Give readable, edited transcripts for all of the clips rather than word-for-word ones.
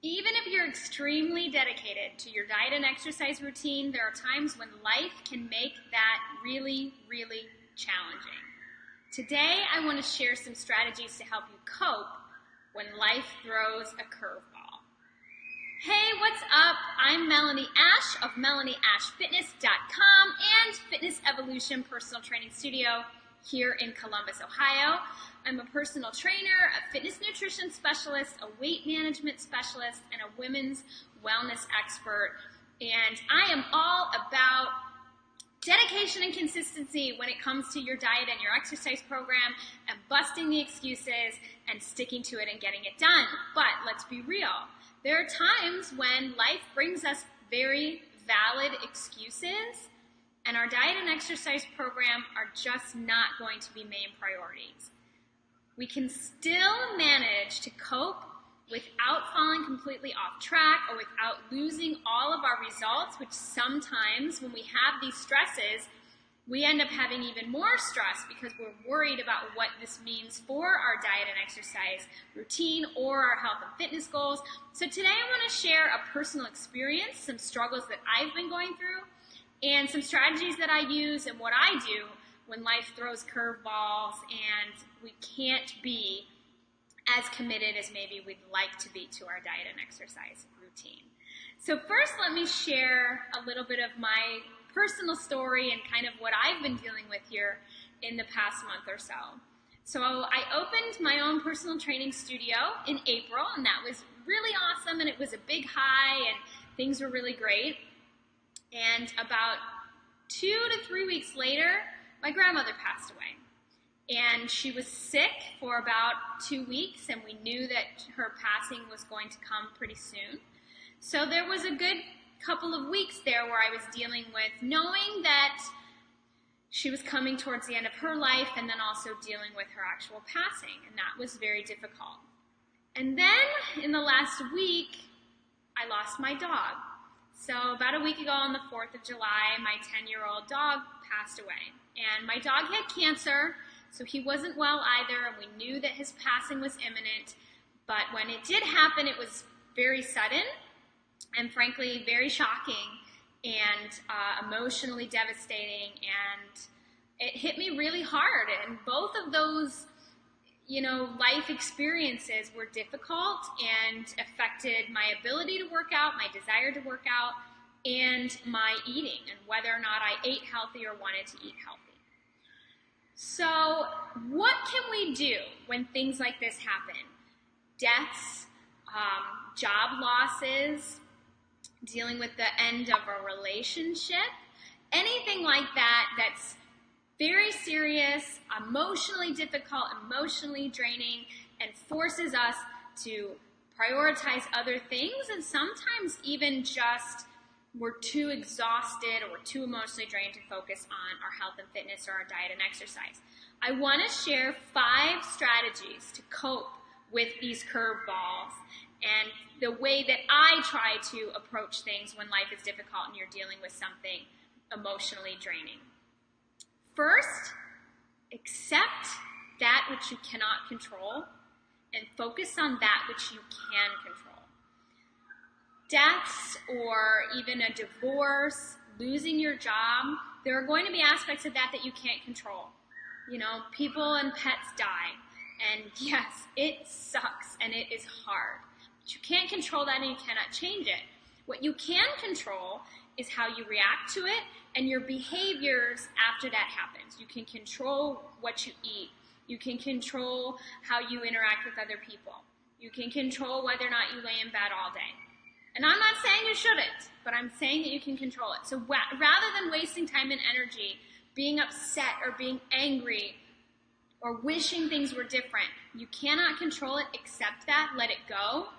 Even if you're extremely dedicated to your diet and exercise routine, there are times when life can make that really, really challenging. Today, I want to share some strategies to help you cope when life throws a curveball. Hey, what's up? I'm Melanie Ash of MelanieAshFitness.com and Fitness Evolution Personal Training Studio here in Columbus, Ohio. I'm a personal trainer, a fitness nutrition specialist, a weight management specialist, and a women's wellness expert. And I am all about dedication and consistency when it comes to your diet and your exercise program and busting the excuses and sticking to it and getting it done. But let's be real. There are times when life brings us very valid excuses and our diet and exercise program are just not going to be main priorities. We can still manage to cope without falling completely off track or without losing all of our results, which sometimes when we have these stresses, we end up having even more stress because we're worried about what this means for our diet and exercise routine or our health and fitness goals. So today I want to share a personal experience, some struggles that I've been going through, and some strategies that I use and what I do when life throws curveballs and we can't be as committed as maybe we'd like to be to our diet and exercise routine. So first, let me share a little bit of my personal story and kind of what I've been dealing with here in the past month or so. So I opened my own personal training studio in April, and that was really awesome, and it was a big high, and things were really great. And about 2 to 3 weeks later, my grandmother passed away. And she was sick for about 2 weeks, and we knew that her passing was going to come pretty soon. So there was a good couple of weeks there where I was dealing with knowing that she was coming towards the end of her life and then also dealing with her actual passing, and that was very difficult. And then in the last week, I lost my dog. So about a week ago on the 4th of July, my 10-year-old dog passed away. And my dog had cancer, so he wasn't well either, and we knew that his passing was imminent. But when it did happen, it was very sudden and frankly very shocking and emotionally devastating, and it hit me really hard. And both of those life experiences were difficult and affected my ability to work out, my desire to work out, and my eating and whether or not I ate healthy or wanted to eat healthy. So what can we do when things like this happen? Deaths, job losses, dealing with the end of a relationship, anything like that that's very serious, emotionally difficult, emotionally draining, and forces us to prioritize other things, and sometimes even just we're too exhausted or we're too emotionally drained to focus on our health and fitness or our diet and exercise. I want to share 5 strategies to cope with these curveballs and the way that I try to approach things when life is difficult and you're dealing with something emotionally draining. First, accept that which you cannot control and focus on that which you can control. Deaths or even a divorce, losing your job, there are going to be aspects of that you can't control. People and pets die. And yes, it sucks and it is hard. But you can't control that and you cannot change it. What you can control is how you react to it and your behaviors after that happens. You can control what you eat. You can control how you interact with other people. You can control whether or not you lay in bed all day. And I'm not saying you shouldn't, but I'm saying that you can control it. So rather than wasting time and energy being upset or being angry or wishing things were different, you cannot control it. Accept that. Let it go.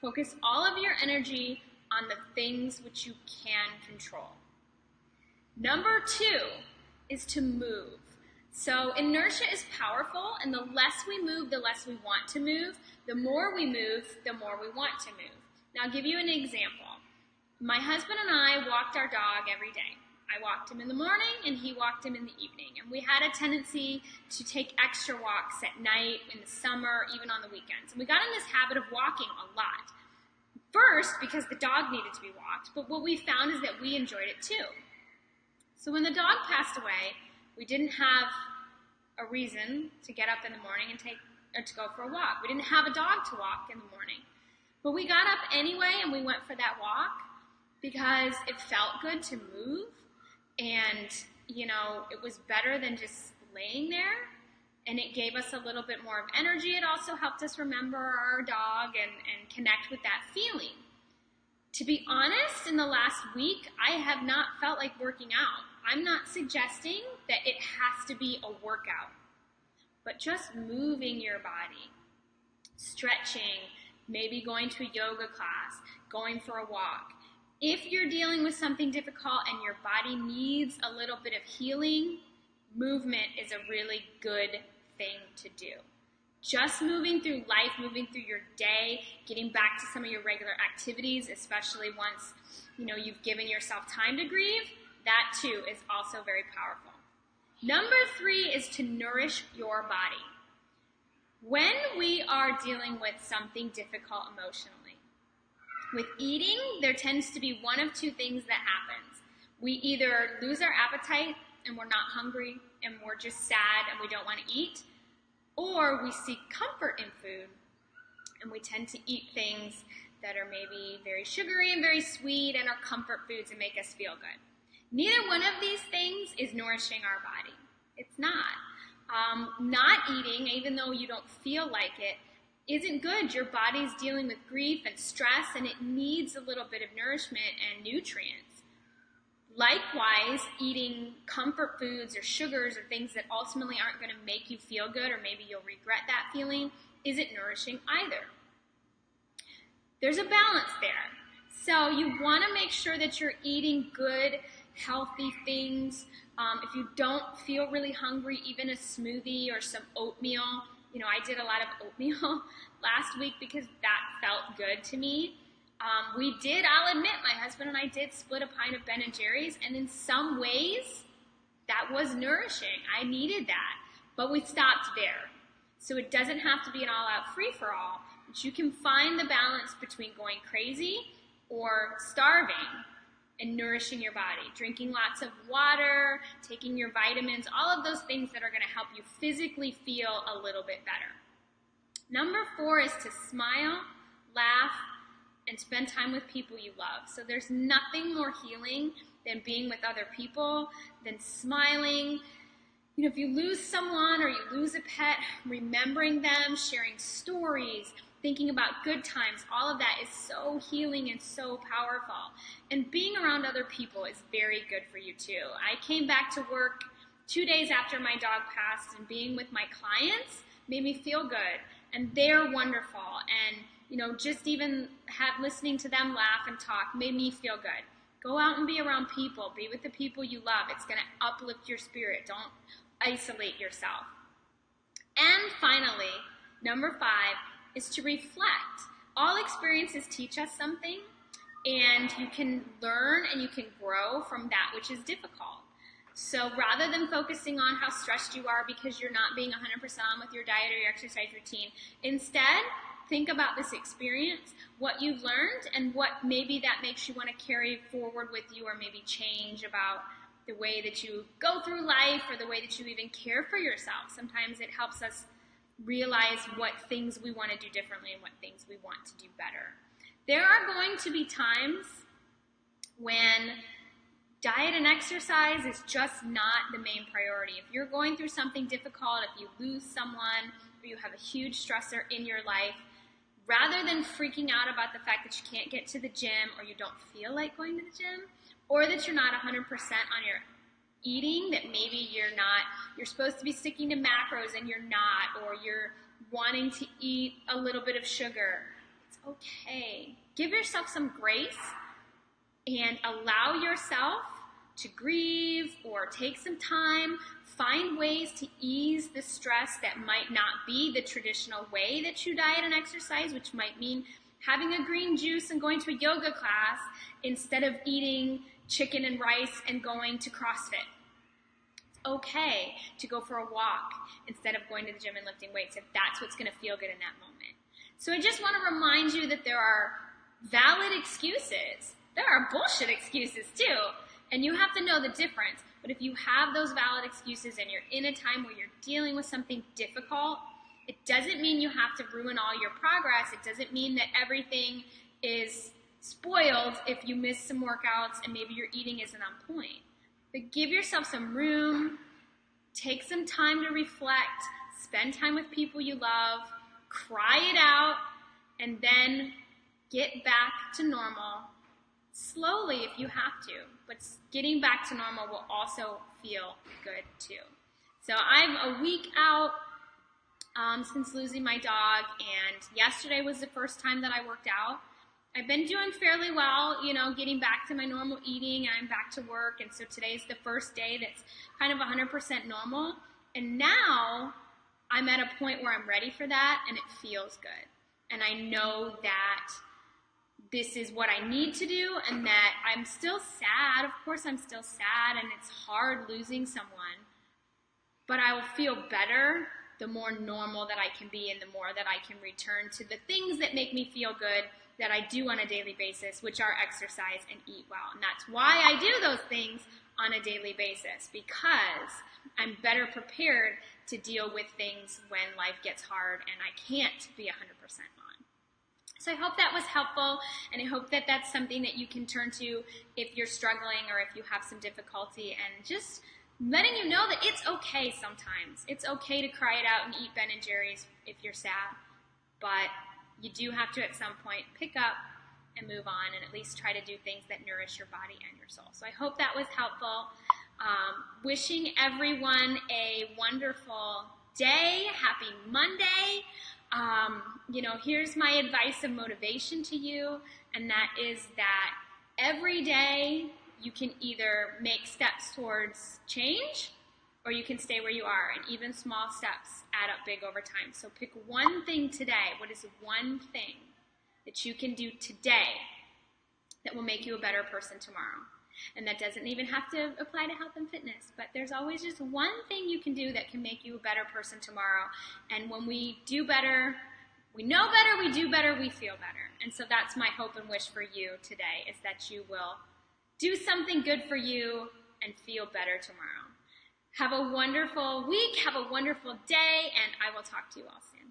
Focus all of your energy on the things which you can control. Number 2 is to move. So inertia is powerful, and the less we move, the less we want to move. The more we move, the more we want to move. Now, I'll give you an example. My husband and I walked our dog every day. I walked him in the morning, and he walked him in the evening. And we had a tendency to take extra walks at night, in the summer, even on the weekends. And we got in this habit of walking a lot. first because the dog needed to be walked, but what we found is that we enjoyed it too. So when the dog passed away, we didn't have a reason to get up in the morning and to go for a walk. We didn't have a dog to walk in the morning. But we got up anyway and we went for that walk because it felt good to move, and it was better than just laying there, and it gave us a little bit more of energy. It also helped us remember our dog and connect with that feeling. To be honest, in the last week, I have not felt like working out. I'm not suggesting that it has to be a workout, but just moving your body, stretching, maybe going to a yoga class, going for a walk. If you're dealing with something difficult and your body needs a little bit of healing, movement is a really good thing to do. Just moving through life, moving through your day, getting back to some of your regular activities, especially once you've given yourself time to grieve, that too is also very powerful. Number 3 is to nourish your body. When we are dealing with something difficult emotionally, with eating, there tends to be one of two things that happens. We either lose our appetite and we're not hungry and we're just sad and we don't want to eat, or we seek comfort in food and we tend to eat things that are maybe very sugary and very sweet and are comfort foods and make us feel good. Neither one of these things is nourishing our body. It's not. Not eating, even though you don't feel like it, isn't good. Your body's dealing with grief and stress, and it needs a little bit of nourishment and nutrients. Likewise, eating comfort foods or sugars or things that ultimately aren't going to make you feel good, or maybe you'll regret that feeling, isn't nourishing either. There's a balance there. So you want to make sure that you're eating good, healthy things. If you don't feel really hungry, even a smoothie or some oatmeal. I did a lot of oatmeal last week because that felt good to me. I'll admit, my husband and I did split a pint of Ben & Jerry's, and in some ways, that was nourishing. I needed that, but we stopped there. So it doesn't have to be an all-out free-for-all, but you can find the balance between going crazy or starving and nourishing your body, drinking lots of water, taking your vitamins, all of those things that are going to help you physically feel a little bit better. Number 4 is to smile, laugh, and spend time with people you love. So there's nothing more healing than being with other people, than smiling. If you lose someone or you lose a pet, remembering them, sharing stories, thinking about good times, all of that is so healing and so powerful. And being around other people is very good for you too. I came back to work 2 days after my dog passed, and being with my clients made me feel good. And they're wonderful. And, just even listening to them laugh and talk made me feel good. Go out and be around people. Be with the people you love. It's going to uplift your spirit. Don't isolate yourself. And finally, number 5, is to reflect. All experiences teach us something, and you can learn and you can grow from that which is difficult. So rather than focusing on how stressed you are because you're not being 100% on with your diet or your exercise routine, instead, think about this experience, what you've learned, and what maybe that makes you want to carry forward with you, or maybe change about the way that you go through life or the way that you even care for yourself. Sometimes it helps us realize what things we want to do differently and what things we want to do better. There are going to be times when diet and exercise is just not the main priority. If you're going through something difficult, if you lose someone, or you have a huge stressor in your life, rather than freaking out about the fact that you can't get to the gym, or you don't feel like going to the gym, or that you're not 100% on your eating, that maybe you're supposed to be sticking to macros and you're not, or you're wanting to eat a little bit of sugar, it's okay. Give yourself some grace and allow yourself to grieve or take some time. Find ways to ease the stress that might not be the traditional way that you diet and exercise, which might mean having a green juice and going to a yoga class instead of eating chicken and rice and going to CrossFit. It's okay to go for a walk instead of going to the gym and lifting weights if that's what's going to feel good in that moment. So I just want to remind you that there are valid excuses. There are bullshit excuses too, and you have to know the difference. But if you have those valid excuses and you're in a time where you're dealing with something difficult, it doesn't mean you have to ruin all your progress. It doesn't mean that everything is spoiled if you miss some workouts and maybe your eating isn't on point. But give yourself some room, take some time to reflect, spend time with people you love, cry it out, and then get back to normal slowly if you have to. But getting back to normal will also feel good too. So I'm a week out since losing my dog, and yesterday was the first time that I worked out. I've been doing fairly well, getting back to my normal eating, and I'm back to work, and so today's the first day that's kind of 100% normal, and now I'm at a point where I'm ready for that, and it feels good, and I know that this is what I need to do, and that I'm still sad. Of course I'm still sad, and it's hard losing someone, but I will feel better the more normal that I can be and the more that I can return to the things that make me feel good that I do on a daily basis, which are exercise and eat well. And that's why I do those things on a daily basis, because I'm better prepared to deal with things when life gets hard and I can't be 100% on. So I hope that was helpful, and I hope that that's something that you can turn to if you're struggling or if you have some difficulty, and just letting you know that it's okay sometimes. It's okay to cry it out and eat Ben & Jerry's if you're sad, but you do have to at some point pick up and move on, and at least try to do things that nourish your body and your soul. So I hope that was helpful. Wishing everyone a wonderful day. Happy Monday. Here's my advice of motivation to you, and that is that every day you can either make steps towards change, or you can stay where you are, and even small steps add up big over time. So pick one thing today. What is one thing that you can do today that will make you a better person tomorrow? And that doesn't even have to apply to health and fitness, but there's always just one thing you can do that can make you a better person tomorrow. And when we do better, we know better, we do better, we feel better. And so that's my hope and wish for you today, is that you will do something good for you and feel better tomorrow. Have a wonderful week, have a wonderful day, and I will talk to you all soon.